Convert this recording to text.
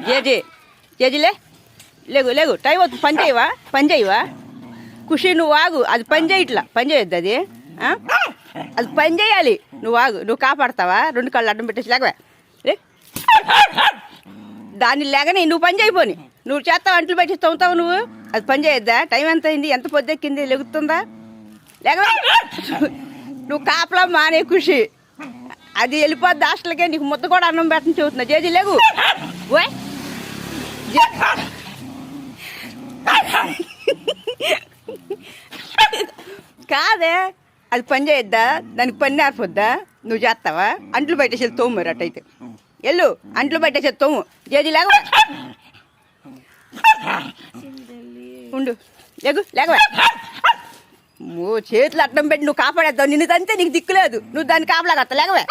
JG జేజీలే లేగు లేగు time అవుతుంది. పని చేయవా ఖుషి నువ్వు ఆగు. అది పని చేయట్లా, పని చేయొద్దు అది. అది పని చేయాలి. నువ్వు ఆగు. నువ్వు కాపాడతావా? 2 కాళ్ళు అడ్డం పెట్టేసి లేకవా దాన్ని లేకని నువ్వు పని చేయపోని. నువ్వు చేస్తావు, అంట్లు పెట్టి తోముతావు నువ్వు. అది పని చేయొద్దా? టైం ఎంత అయింది? ఎంత పొద్దెక్కింది? లెగుతుందా? లేకవా నువ్వు కాపలా మానే ఖుషి. అది వెళ్ళిపోద్ది హాస్టల్కే. నీకు ముద్ద కూడా అన్నం పెట్టని చెబుతున్నా. జేజీ లేగు. ఓయ్ కాదే, అది పని చేయొద్దా? దానికి పని నేర్పొద్దా? నువ్వు చేస్తావా? అంట్లు పెట్టేసి తోము మరి అట్టయితే. వెళ్ళు, అంట్లు పెట్టేసి తోము. జేజీ లేక ఉండు. లేగు లేకవా చేతులు అడ్డం పెట్టి నువ్వు కాపాడేద్దావు. నిన్ను తంతే నీకు దిక్కులేదు. నువ్వు దాన్ని కాపలాగత్తా. లేకవా